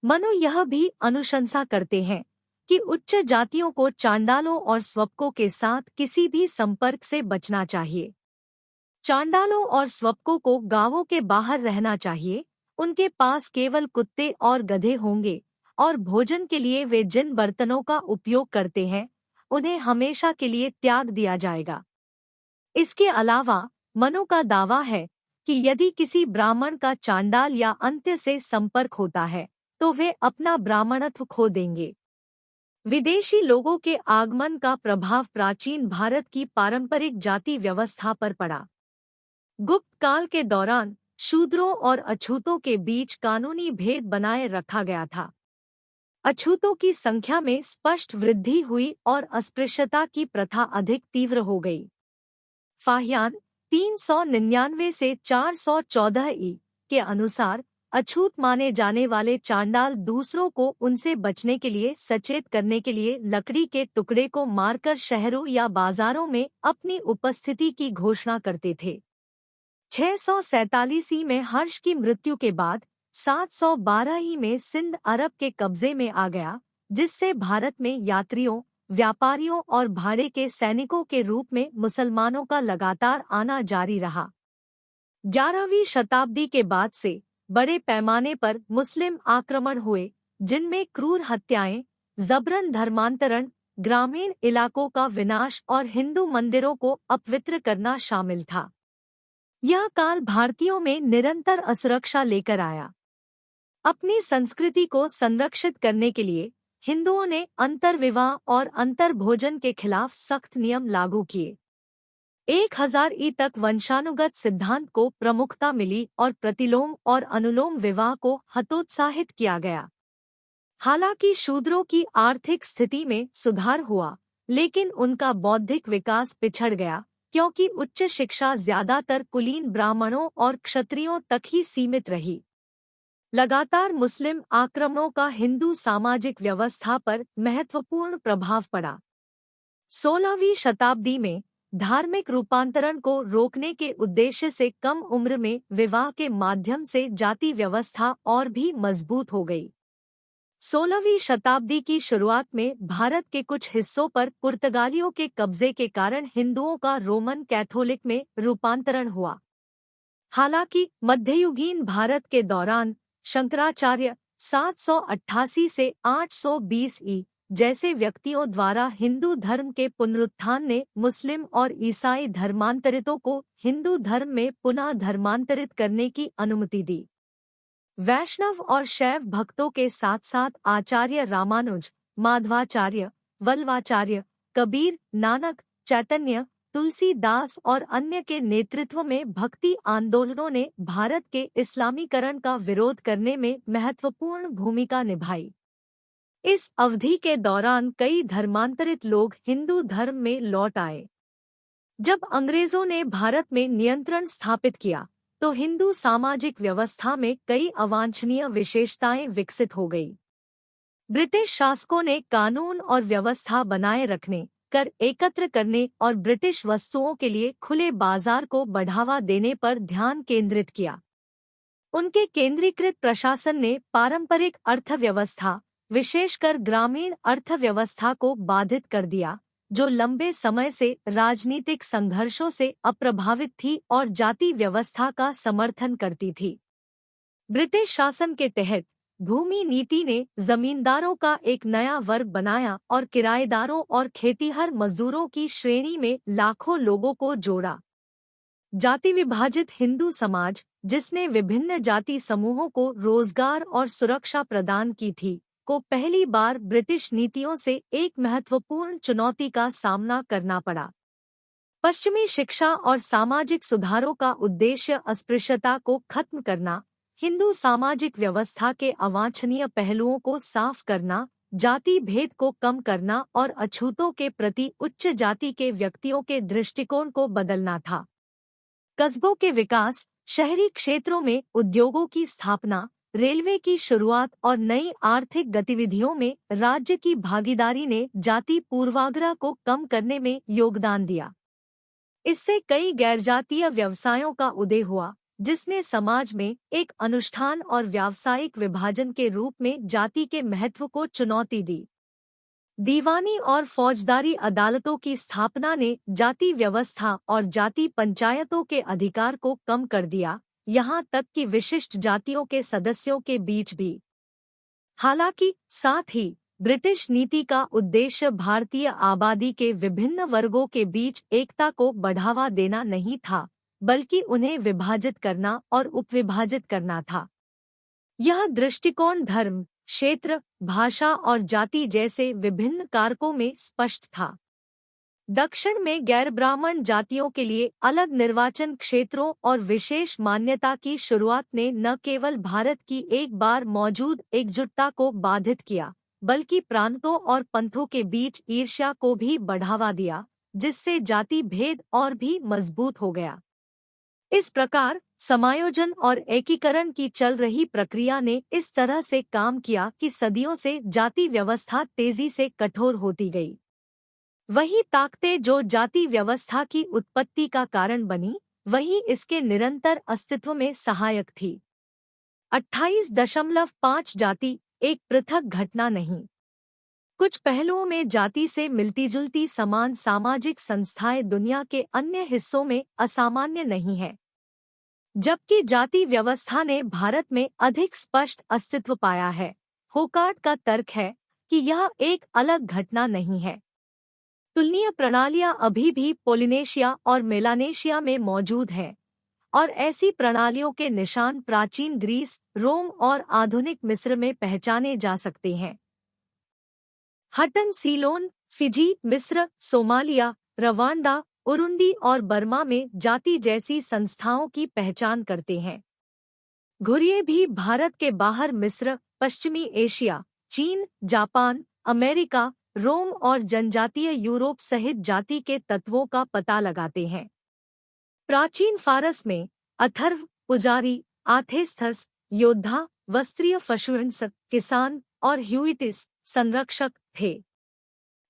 मनु यह भी अनुशंसा करते हैं कि उच्च जातियों को चांडालों और स्वपकों के साथ किसी भी संपर्क से बचना चाहिए। चांडालों और स्वपकों को गांवों के बाहर रहना चाहिए, उनके पास केवल कुत्ते और गधे होंगे और भोजन के लिए वे जिन बर्तनों का उपयोग करते हैं उन्हें हमेशा के लिए त्याग दिया जाएगा। इसके अलावा मनु का दावा है कि यदि किसी ब्राह्मण का चांडाल या अंत्य से संपर्क होता है तो वे अपना ब्राह्मणत्व खो देंगे। विदेशी लोगों के आगमन का प्रभाव प्राचीन भारत की पारंपरिक जाति व्यवस्था पर पड़ा। गुप्त काल के दौरान शूद्रों और अछूतों के बीच कानूनी भेद बनाए रखा गया था। अछूतों की संख्या में स्पष्ट वृद्धि हुई और अस्पृश्यता की प्रथा अधिक तीव्र हो गई। फाहियान 399 से 414 ई के अनुसार अछूत माने जाने वाले चांडाल दूसरों को उनसे बचने के लिए सचेत करने के लिए लकड़ी के टुकड़े को मारकर शहरों या बाजारों में अपनी उपस्थिति की घोषणा करते थे। 647 में हर्ष की मृत्यु के बाद 712 में सिंध अरब के कब्जे में आ गया, जिससे भारत में यात्रियों, व्यापारियों और भाड़े के सैनिकों के रूप में मुसलमानों का लगातार आना जारी रहा। 11वीं शताब्दी के बाद से बड़े पैमाने पर मुस्लिम आक्रमण हुए, जिनमें क्रूर हत्याएं, जबरन धर्मांतरण, ग्रामीण इलाकों का विनाश और हिंदू मंदिरों को अपवित्र करना शामिल था। यह काल भारतीयों में निरंतर असुरक्षा लेकर आया। अपनी संस्कृति को संरक्षित करने के लिए हिंदुओं ने अंतर्विवाह और अंतर्भोजन के खिलाफ सख्त नियम लागू किए। 1000 ई तक वंशानुगत सिद्धांत को प्रमुखता मिली और प्रतिलोम और अनुलोम विवाह को हतोत्साहित किया गया। हालांकि शूद्रों की आर्थिक स्थिति में सुधार हुआ, लेकिन उनका बौद्धिक विकास पिछड़ गया, क्योंकि उच्च शिक्षा ज्यादातर कुलीन ब्राह्मणों और क्षत्रियों तक ही सीमित रही। लगातार मुस्लिम आक्रमणों का हिंदू सामाजिक व्यवस्था पर महत्वपूर्ण प्रभाव पड़ा। 16वीं शताब्दी में धार्मिक रूपांतरण को रोकने के उद्देश्य से कम उम्र में विवाह के माध्यम से जाति व्यवस्था और भी मजबूत हो गई। 16वीं शताब्दी की शुरुआत में भारत के कुछ हिस्सों पर पुर्तगालियों के कब्जे के कारण हिंदुओं का रोमन कैथोलिक में रूपांतरण हुआ। हालांकि मध्ययुगीन भारत के दौरान शंकराचार्य 788 से 820 ई जैसे व्यक्तियों द्वारा हिंदू धर्म के पुनरुत्थान ने मुस्लिम और ईसाई धर्मांतरितों को हिंदू धर्म में पुनः धर्मांतरित करने की अनुमति दी। वैष्णव और शैव भक्तों के साथ साथ आचार्य रामानुज, माधवाचार्य, वल्लभाचार्य, कबीर, नानक, चैतन्य, तुलसीदास और अन्य के नेतृत्व में भक्ति आंदोलनों ने भारत के इस्लामीकरण का विरोध करने में महत्वपूर्ण भूमिका निभाई। इस अवधि के दौरान कई धर्मांतरित लोग हिंदू धर्म में लौट आए। जब अंग्रेजों ने भारत में नियंत्रण स्थापित किया, तो हिंदू सामाजिक व्यवस्था में कई अवांछनीय विशेषताएं विकसित हो गई। ब्रिटिश शासकों ने कानून और व्यवस्था बनाए रखने, कर एकत्र करने और ब्रिटिश वस्तुओं के लिए खुले बाजार को बढ़ावा देने पर ध्यान केंद्रित किया। उनके केंद्रीकृत प्रशासन ने पारंपरिक अर्थव्यवस्था, विशेषकर ग्रामीण अर्थव्यवस्था को बाधित कर दिया, जो लंबे समय से राजनीतिक संघर्षों से अप्रभावित थी और जाति व्यवस्था का समर्थन करती थी। ब्रिटिश शासन के तहत भूमि नीति ने जमींदारों का एक नया वर्ग बनाया और किराएदारों और खेतीहर मजदूरों की श्रेणी में लाखों लोगों को जोड़ा। जाति विभाजित हिंदू समाज, जिसने विभिन्न जाति समूहों को रोजगार और सुरक्षा प्रदान की थी, को पहली बार ब्रिटिश नीतियों से एक महत्वपूर्ण चुनौती का सामना करना पड़ा। पश्चिमी शिक्षा और सामाजिक सुधारों का उद्देश्य अस्पृश्यता को खत्म करना, हिंदू सामाजिक व्यवस्था के अवांछनीय पहलुओं को साफ करना, जाति भेद को कम करना और अछूतों के प्रति उच्च जाति के व्यक्तियों के दृष्टिकोण को बदलना था। कस्बों के विकास, शहरी क्षेत्रों में उद्योगों की स्थापना, रेलवे की शुरुआत और नई आर्थिक गतिविधियों में राज्य की भागीदारी ने जाति पूर्वाग्रह को कम करने में योगदान दिया। इससे कई गैरजातीय व्यवसायों का उदय हुआ, जिसने समाज में एक अनुष्ठान और व्यावसायिक विभाजन के रूप में जाति के महत्व को चुनौती दी। दीवानी और फौजदारी अदालतों की स्थापना ने जाति व्यवस्था और जाति पंचायतों के अधिकार को कम कर दिया, यहाँ तक कि विशिष्ट जातियों के सदस्यों के बीच भी। हालांकि साथ ही ब्रिटिश नीति का उद्देश्य भारतीय आबादी के विभिन्न वर्गों के बीच एकता को बढ़ावा देना नहीं था, बल्कि उन्हें विभाजित करना और उपविभाजित करना था। यह दृष्टिकोण धर्म, क्षेत्र, भाषा और जाति जैसे विभिन्न कारकों में स्पष्ट था। दक्षिण में गैर ब्राह्मण जातियों के लिए अलग निर्वाचन क्षेत्रों और विशेष मान्यता की शुरुआत ने न केवल भारत की एक बार मौजूद एकजुटता को बाधित किया, बल्कि प्रांतों और पंथों के बीच ईर्ष्या को भी बढ़ावा दिया, जिससे जाति भेद और भी मजबूत हो गया। इस प्रकार समायोजन और एकीकरण की चल रही प्रक्रिया ने इस तरह से काम किया कि सदियों से जाति व्यवस्था तेजी से कठोर होती गई। वही ताकतें जो जाति व्यवस्था की उत्पत्ति का कारण बनी, वही इसके निरंतर अस्तित्व में सहायक थी। 28.5 जाति एक पृथक घटना नहीं। कुछ पहलुओं में जाति से मिलती-जुलती समान सामाजिक संस्थाएं दुनिया के अन्य हिस्सों में असामान्य नहीं है, जबकि जाति व्यवस्था ने भारत में अधिक स्पष्ट अस्तित्व पाया है। होकार्ट का तर्क है कि यह एक अलग घटना नहीं है। तुलनीय प्रणालियां अभी भी पोलिनेशिया और मेलानेशिया में मौजूद हैं, और ऐसी प्रणालियों के निशान प्राचीन ग्रीस, रोम और आधुनिक मिस्र में पहचाने जा सकते हैं। हटन, सीलोन, फिजी, मिस्र, सोमालिया, रवांडा, उरुंडी और बर्मा में जाति जैसी संस्थाओं की पहचान करते हैं। घुरिये भी भारत के बाहर मिस्र, पश्चिमी एशिया, चीन, जापान, अमेरिका, रोम और जनजातीय यूरोप सहित जाति के तत्वों का पता लगाते हैं। प्राचीन फारस में अथर्व, पुजारी, आथेस्थस, योद्धा, वस्त्रीय पशुहंस, किसान और ह्यूइटिस संरक्षक थे।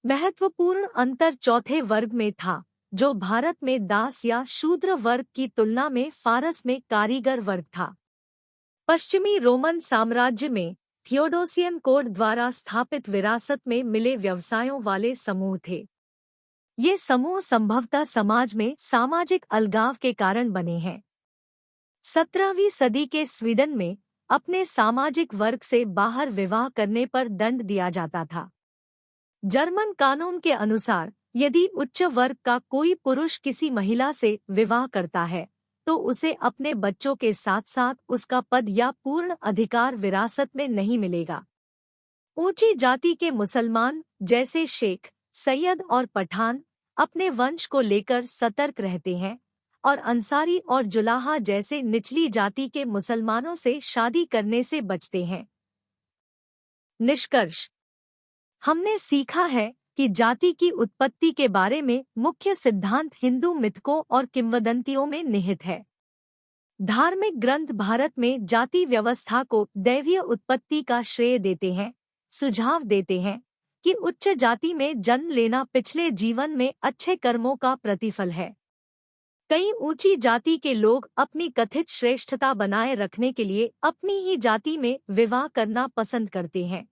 महत्वपूर्ण अंतर चौथे वर्ग में था, जो भारत में दास या शूद्र वर्ग की तुलना में फारस में कारीगर वर्ग था। पश्चिमी रोमन साम्राज्य में थियोडोसियन कोड द्वारा स्थापित विरासत में मिले व्यवसायों वाले समूह थे। ये समूह संभवतः समाज में सामाजिक अलगाव के कारण बने हैं। 17वीं सदी के स्वीडन में अपने सामाजिक वर्ग से बाहर विवाह करने पर दंड दिया जाता था। जर्मन कानून के अनुसार यदि उच्च वर्ग का कोई पुरुष किसी महिला से विवाह करता है, तो उसे अपने बच्चों के साथ साथ उसका पद या पूर्ण अधिकार विरासत में नहीं मिलेगा। ऊंची जाति के मुसलमान जैसे शेख, सैयद और पठान अपने वंश को लेकर सतर्क रहते हैं, और अंसारी और जुलाहा जैसे निचली जाति के मुसलमानों से शादी करने से बचते हैं। निष्कर्ष: हमने सीखा है कि जाति की उत्पत्ति के बारे में मुख्य सिद्धांत हिंदू मिथकों और किंवदंतियों में निहित है। धार्मिक ग्रंथ भारत में जाति व्यवस्था को दैवीय उत्पत्ति का श्रेय देते हैं, सुझाव देते हैं कि उच्च जाति में जन्म लेना पिछले जीवन में अच्छे कर्मों का प्रतिफल है। कई ऊंची जाति के लोग अपनी कथित श्रेष्ठता बनाए रखने के लिए अपनी ही जाति में विवाह करना पसंद करते हैं।